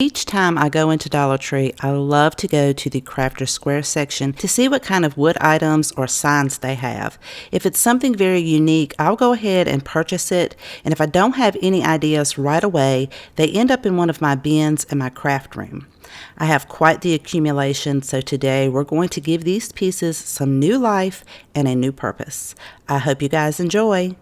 Each time I go into Dollar Tree, I love to go to the Crafter Square section to see what kind of wood items or signs they have. If it's something very unique, I'll go ahead and purchase it, and if I don't have any ideas right away, they end up in one of my bins in my craft room. I have quite the accumulation, so today we're going to give these pieces some new life and a new purpose. I hope you guys enjoy.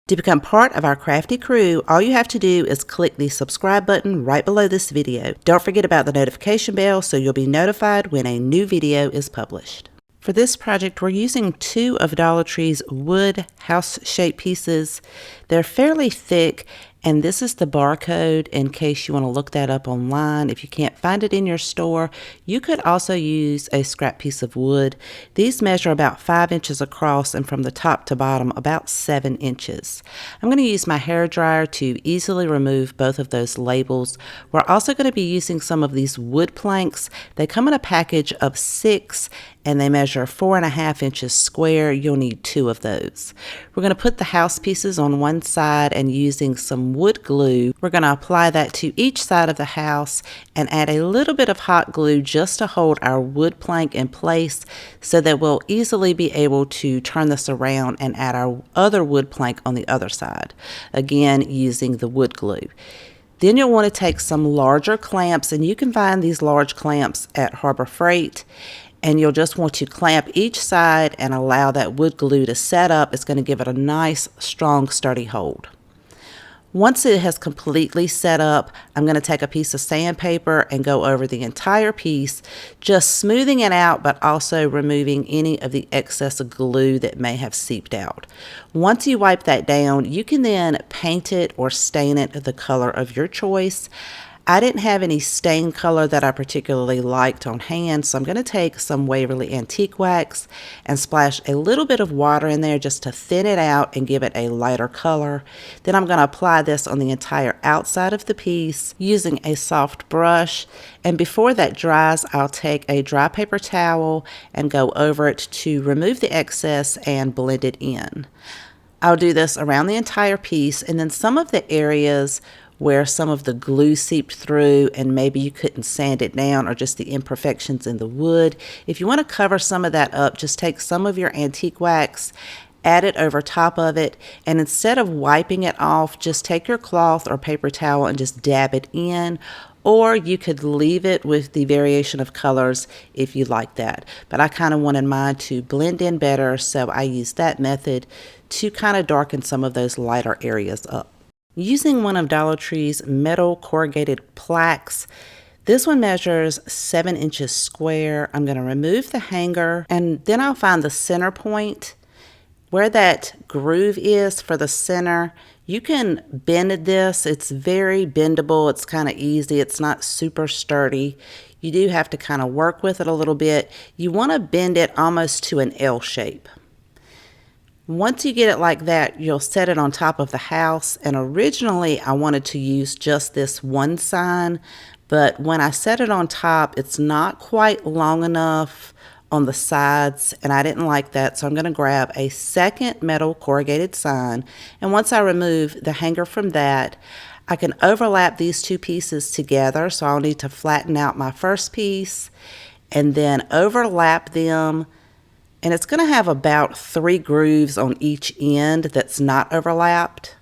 To become part of our crafty crew, all you have to do is click the subscribe button right below this video. Don't forget about the notification bell so you'll be notified when a new video is published. For this project, we're using 2 of Dollar Tree's wood house-shaped pieces. They're fairly thick, and this is the barcode in case you want to look that up online. If you can't find it in your store, you could also use a scrap piece of wood. These measure about 5 inches across and from the top to bottom about 7 inches. I'm going to use my hair dryer to easily remove both of those labels. We're also going to be using some of these wood planks. They come in a package of 6 and they measure 4.5 inches square. You'll need 2 of those. We're going to put the house pieces on one side, and using some wood glue, we're going to apply that to each side of the house and add a little bit of hot glue just to hold our wood plank in place so that we'll easily be able to turn this around and add our other wood plank on the other side, again using the wood glue. Then you'll want to take some larger clamps, and you can find these large clamps at Harbor Freight, and you'll just want to clamp each side and allow that wood glue to set up. It's going to give it a nice, strong, sturdy hold. Once it has completely set up, I'm going to take a piece of sandpaper and go over the entire piece, just smoothing it out, but also removing any of the excess glue that may have seeped out. Once you wipe that down, you can then paint it or stain it the color of your choice. I didn't have any stain color that I particularly liked on hand, so I'm going to take some Waverly Antique Wax and splash a little bit of water in there just to thin it out and give it a lighter color. Then I'm going to apply this on the entire outside of the piece using a soft brush, and before that dries, I'll take a dry paper towel and go over it to remove the excess and blend it in. I'll do this around the entire piece, and then some of the areas where some of the glue seeped through and maybe you couldn't sand it down, or just the imperfections in the wood. If you want to cover some of that up, just take some of your antique wax, add it over top of it, and instead of wiping it off, just take your cloth or paper towel and just dab it in. Or you could leave it with the variation of colors if you like that. But I kind of wanted mine to blend in better, so I used that method to kind of darken some of those lighter areas up. Using one of Dollar Tree's metal corrugated plaques, this one measures 7 inches square. I'm going to remove the hanger, and then I'll find the center point. Where that groove is for the center, you can bend this. It's very bendable. It's kind of easy. It's not super sturdy. You do have to kind of work with it a little bit. You want to bend it almost to an L shape. Once you get it like that, you'll set it on top of the house, and originally I wanted to use just this one sign, but when I set it on top, it's not quite long enough on the sides, and I didn't like that, so I'm going to grab a second metal corrugated sign, and once I remove the hanger from that, I can overlap these 2 pieces together, so I'll need to flatten out my first piece and then overlap them. And it's going to have about 3 grooves on each end that's not overlapped.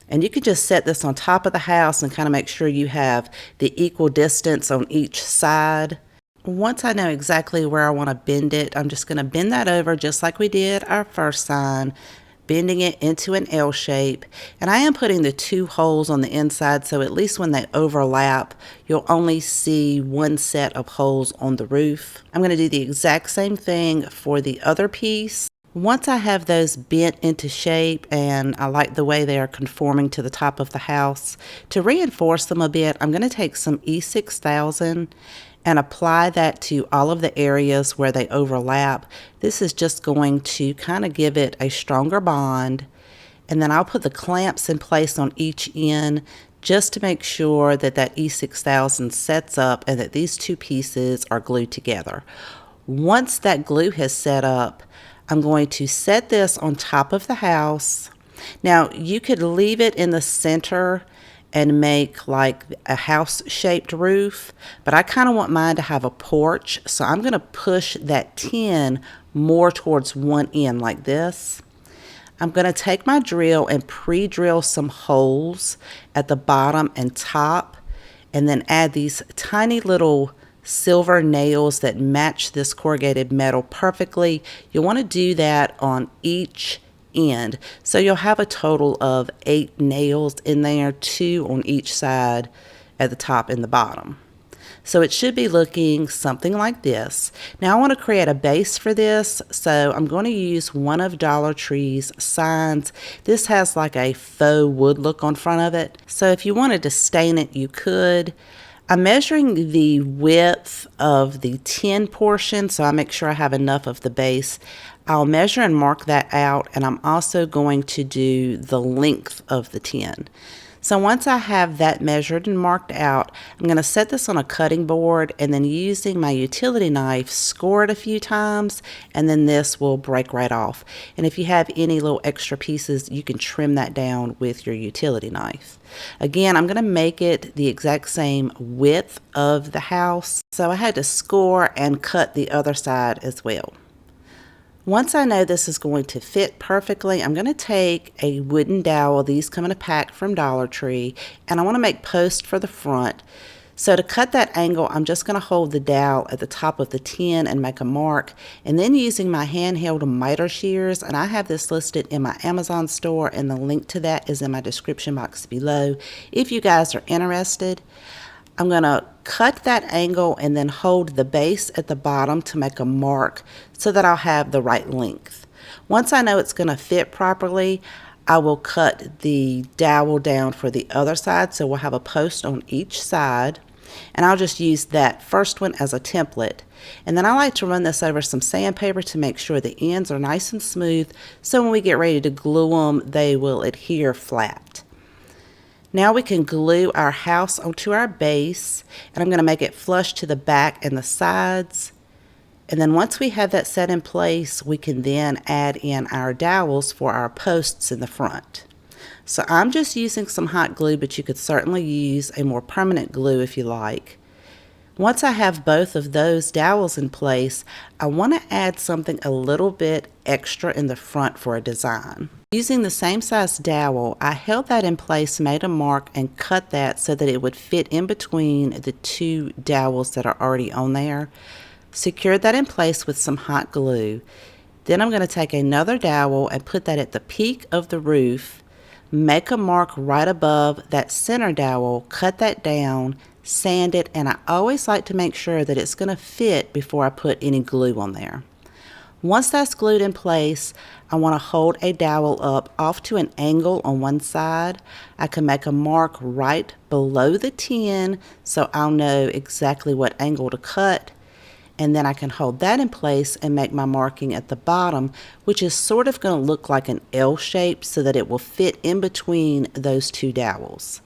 And you can just set this on top of the house and kind of make sure you have the equal distance on each side. Once I know exactly where I want to bend it, I'm just going to bend that over just like we did our first sign, bending it into an L shape. And I am putting the 2 holes on the inside, so at least when they overlap, you'll only see one set of holes on the roof. I'm going to do the exact same thing for the other piece. Once I have those bent into shape and I like the way they are conforming to the top of the house, to reinforce them a bit, I'm going to take some E6000 and apply that to all of the areas where they overlap. This is just going to kind of give it a stronger bond. And then I'll put the clamps in place on each end just to make sure that that E6000 sets up and that these 2 pieces are glued together. Once that glue has set up, I'm going to set this on top of the house. Now, you could leave it in the center and make like a house shaped roof, but I kind of want mine to have a porch, so I'm going to push that tin more towards one end like this. I'm going to take my drill and pre-drill some holes at the bottom and top, and then add these tiny little silver nails that match this corrugated metal perfectly. You'll want to do that on each end. So you'll have a total of 8 nails in there, 2 on each side at the top and the bottom. So it should be looking something like this. Now I want to create a base for this, so I'm going to use one of Dollar Tree's signs. This has like a faux wood look on front of it, so if you wanted to stain it, you could. I'm measuring the width of the tin portion, so I make sure I have enough of the base. I'll measure and mark that out, and I'm also going to do the length of the tin. So once I have that measured and marked out, I'm going to set this on a cutting board, and then using my utility knife, score it a few times, and then this will break right off. And if you have any little extra pieces, you can trim that down with your utility knife. Again, I'm going to make it the exact same width of the house, so I had to score and cut the other side as well. Once I know this is going to fit perfectly, I'm going to take a wooden dowel. These come in a pack from Dollar Tree, and I want to make posts for the front. So to cut that angle, I'm just going to hold the dowel at the top of the tin and make a mark, and then using my handheld miter shears, and I have this listed in my Amazon store, and the link to that is in my description box below if you guys are interested. I'm going to cut that angle and then hold the base at the bottom to make a mark so that I'll have the right length. Once I know it's going to fit properly, I will cut the dowel down for the other side, so we'll have a post on each side, and I'll just use that first one as a template. And then I like to run this over some sandpaper to make sure the ends are nice and smooth, so when we get ready to glue them, they will adhere flat. Now we can glue our house onto our base, and I'm going to make it flush to the back and the sides. And then once we have that set in place, we can then add in our dowels for our posts in the front. So I'm just using some hot glue, but you could certainly use a more permanent glue if you like. Once I have both of those dowels in place, I want to add something a little bit extra in the front for a design. Using the same size dowel, I held that in place, made a mark, and cut that so that it would fit in between the 2 dowels that are already on there. Secured that in place with some hot glue. Then I'm going to take another dowel and put that at the peak of the roof, make a mark right above that center dowel, cut that down, sand it, and I always like to make sure that it's going to fit before I put any glue on there. Once that's glued in place, I want to hold a dowel up off to an angle on one side. I can make a mark right below the tin so I'll know exactly what angle to cut. And then I can hold that in place and make my marking at the bottom, which is sort of going to look like an L shape so that it will fit in between those 2 dowels.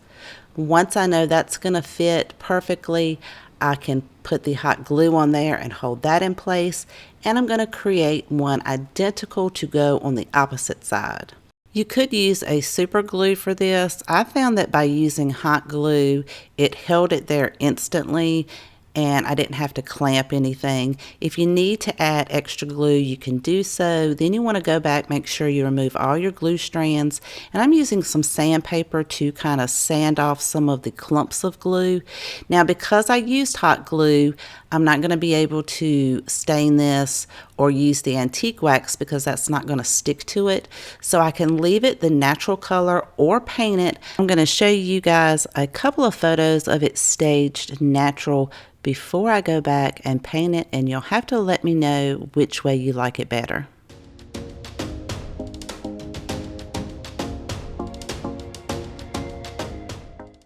Once I know that's going to fit perfectly, I can put the hot glue on there and hold that in place, and I'm going to create one identical to go on the opposite side. You could use a super glue for this. I found that by using hot glue, it held it there instantly, and I didn't have to clamp anything. If you need to add extra glue, you can do so. Then you want to go back, make sure you remove all your glue strands. And I'm using some sandpaper to kind of sand off some of the clumps of glue. Now, because I used hot glue, I'm not going to be able to stain this or use the antique wax because that's not going to stick to it. So I can leave it the natural color or paint it. I'm going to show you guys a couple of photos of it staged natural before I go back and paint it, and you'll have to let me know which way you like it better.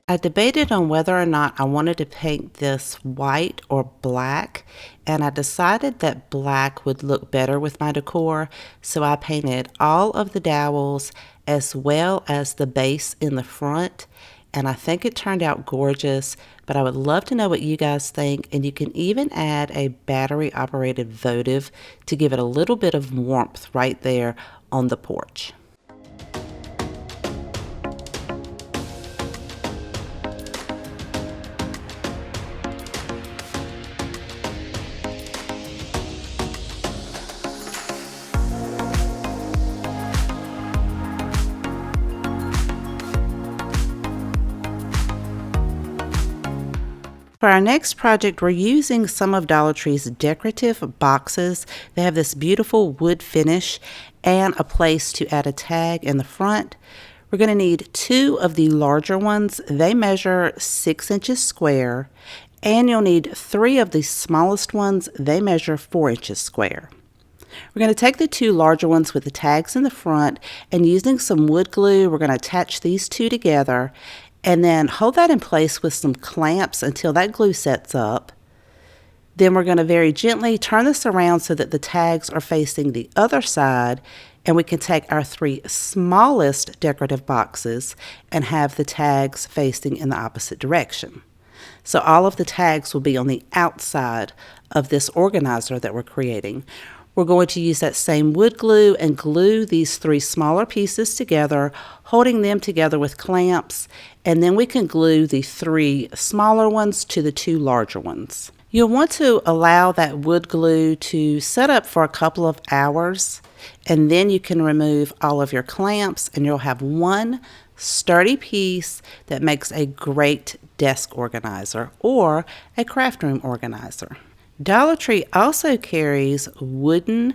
I debated on whether or not I wanted to paint this white or black, and I decided that black would look better with my decor, so I painted all of the dowels as well as the base in the front, and I think it turned out gorgeous, but I would love to know what you guys think, and you can even add a battery-operated votive to give it a little bit of warmth right there on the porch. For our next project, we're using some of Dollar Tree's decorative boxes. They have this beautiful wood finish and a place to add a tag in the front. We're going to need 2 of the larger ones. They measure 6 inches square, and you'll need 3 of the smallest ones. They measure 4 inches square. We're going to take the 2 larger ones with the tags in the front, and using some wood glue, we're going to attach these 2 together and then hold that in place with some clamps until that glue sets up. Then we're going to very gently turn this around so that the tags are facing the other side, and we can take our 3 smallest decorative boxes and have the tags facing in the opposite direction. So all of the tags will be on the outside of this organizer that we're creating. We're going to use that same wood glue and glue these 3 smaller pieces together, holding them together with clamps, and then we can glue the 3 smaller ones to the 2 larger ones. You'll want to allow that wood glue to set up for a couple of hours, and then you can remove all of your clamps, and you'll have one sturdy piece that makes a great desk organizer or a craft room organizer. Dollar Tree also carries wooden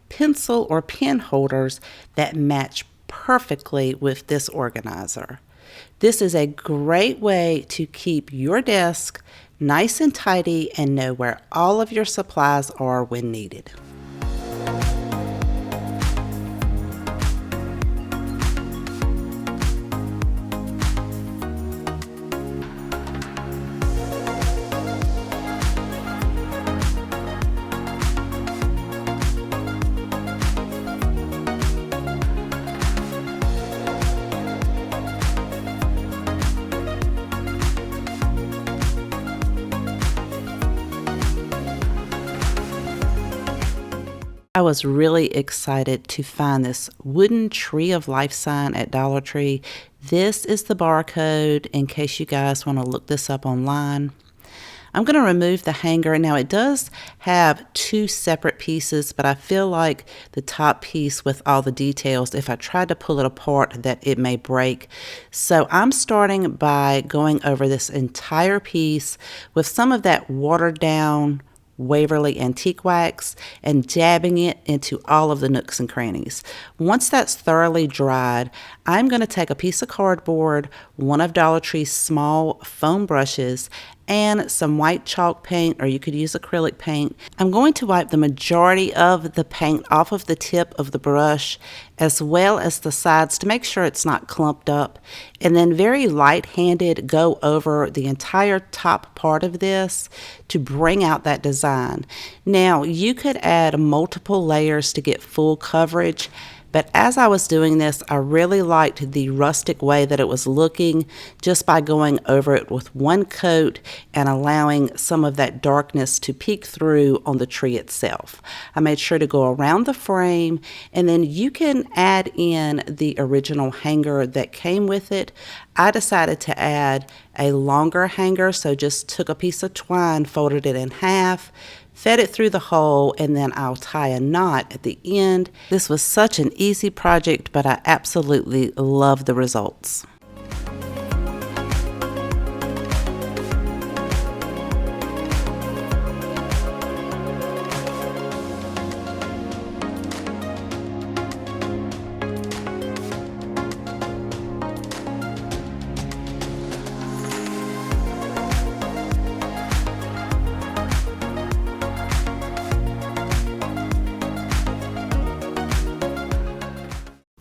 pencil or pen holders that match perfectly with this organizer. This is a great way to keep your desk nice and tidy and know where all of your supplies are when needed. I was really excited to find this wooden tree of life sign at Dollar Tree. This is the barcode in case you guys want to look this up online. I'm going to remove the hanger. Now it does have 2 separate pieces, but I feel like the top piece with all the details, if I tried to pull it apart, that it may break. So I'm starting by going over this entire piece with some of that watered down Waverly Antique Wax and dabbing it into all of the nooks and crannies. Once that's thoroughly dried, I'm going to take a piece of cardboard, one of Dollar Tree's small foam brushes, and some white chalk paint, or you could use acrylic paint. I'm going to wipe the majority of the paint off of the tip of the brush as well as the sides to make sure it's not clumped up, and then very light-handed go over the entire top part of this to bring out that design. Now you could add multiple layers to get full coverage, but as I was doing this, I really liked the rustic way that it was looking just by going over it with one coat and allowing some of that darkness to peek through on the tree itself. I made sure to go around the frame, and then you can add in the original hanger that came with it. I decided to add a longer hanger, so just took a piece of twine, folded it in half, fed it through the hole, and then I'll tie a knot at the end. This was such an easy project, but I absolutely love the results.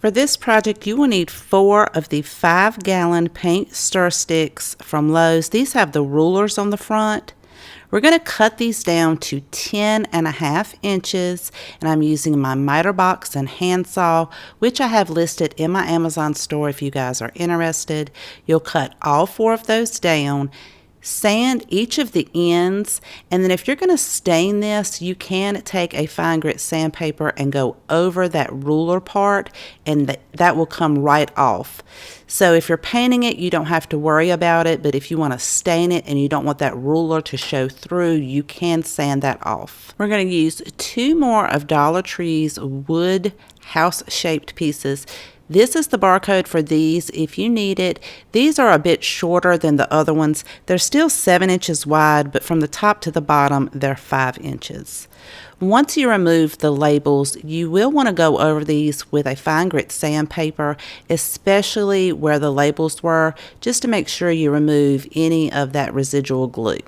For this project, you will need 4 of the 5-gallon paint stir sticks from Lowe's. These have the rulers on the front. We're going to cut these down to 10.5 inches, and I'm using my miter box and handsaw, which I have listed in my Amazon store if you guys are interested. You'll cut all 4 of those down, sand each of the ends, and then if you're going to stain this, you can take a fine grit sandpaper and go over that ruler part, and that will come right off. So if you're painting it, you don't have to worry about it, but if you want to stain it and you don't want that ruler to show through, you can sand that off. We're going to use 2 more of Dollar Tree's wood house-shaped pieces. This is the barcode for these if you need it. These are a bit shorter than the other ones. They're still 7 inches wide, but from the top to the bottom, they're 5 inches. Once you remove the labels, you will want to go over these with a fine grit sandpaper, especially where the labels were, just to make sure you remove any of that residual glue.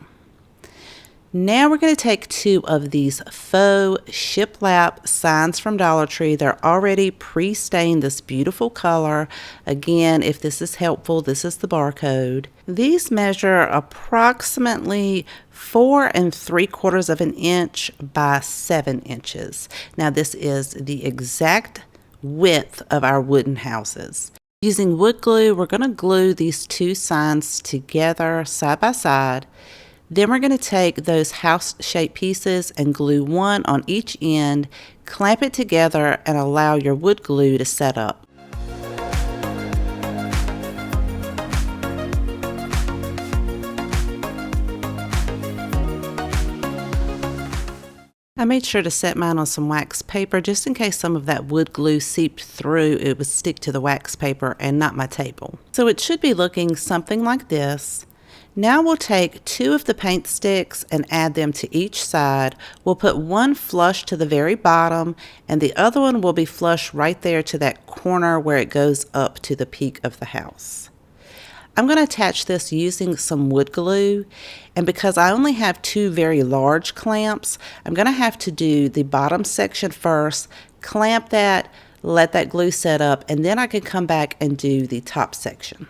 Now we're going to take 2 of these faux shiplap signs from Dollar Tree. They're already pre-stained this beautiful color. Again, if this is helpful, this is the barcode. These measure approximately 4 3/4 of an inch by 7 inches. Now this is the exact width of our wooden houses. Using wood glue, we're going to glue these 2 signs together side by side. Then we're going to take those house-shaped pieces and glue one on each end, clamp it together, and allow your wood glue to set up. I made sure to set mine on some wax paper just in case some of that wood glue seeped through. It would stick to the wax paper and not my table. So it should be looking something like this. Now we'll take 2 of the paint sticks and add them to each side. We'll put one flush to the very bottom and the other one will be flush right there to that corner where it goes up to the peak of the house. I'm going to attach this using some wood glue, and because I only have 2 very large clamps, I'm going to have to do the bottom section first, clamp that, let that glue set up, and then I can come back and do the top section.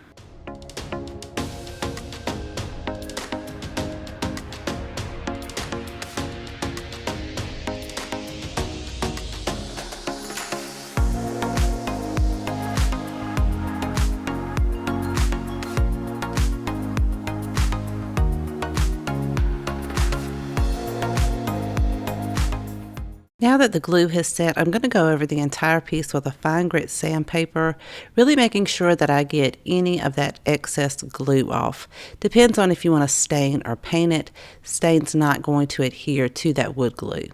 Now that the glue has set, I'm going to go over the entire piece with a fine grit sandpaper, really making sure that I get any of that excess glue off. Depends on if you want to stain or paint it. Stain's not going to adhere to that wood glue.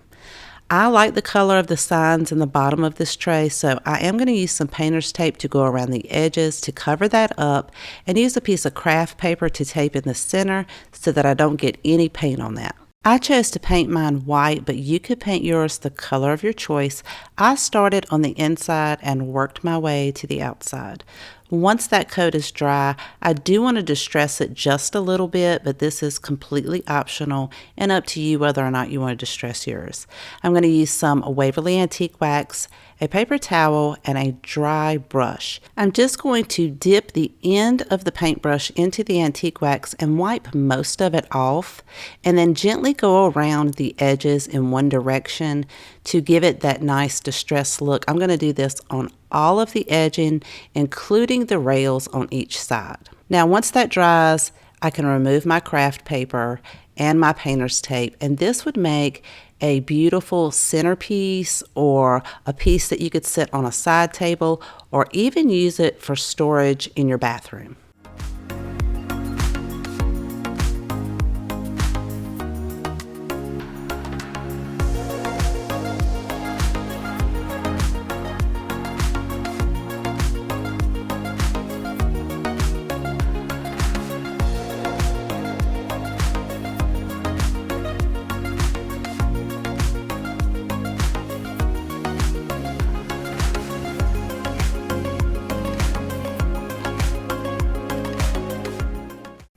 I like the color of the signs in the bottom of this tray, so I am going to use some painter's tape to go around the edges to cover that up, and use a piece of craft paper to tape in the center so that I don't get any paint on that. I chose to paint mine white, but you could paint yours the color of your choice. I started on the inside and worked my way to the outside. Once that coat is dry, I do want to distress it just a little bit, but this is completely optional and up to you whether or not you want to distress yours. I'm going to use some Waverly Antique Wax, a paper towel, and a dry brush. I'm just going to dip the end of the paintbrush into the antique wax and wipe most of it off, and then gently go around the edges in one direction to give it that nice distressed look. I'm going to do this on all of the edging, including the rails on each side. Now once that dries, I can remove my craft paper and my painter's tape, and this would make a beautiful centerpiece or a piece that you could sit on a side table or even use it for storage in your bathroom.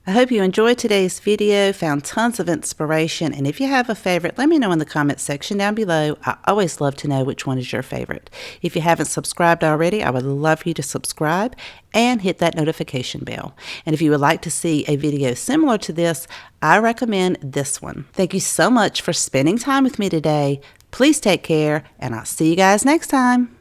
I hope you enjoyed today's video, found tons of inspiration, and if you have a favorite, let me know in the comments section down below. I always love to know which one is your favorite. If you haven't subscribed already, I would love you to subscribe and hit that notification bell. And if you would like to see a video similar to this, I recommend this one. Thank you so much for spending time with me today. Please take care, and I'll see you guys next time.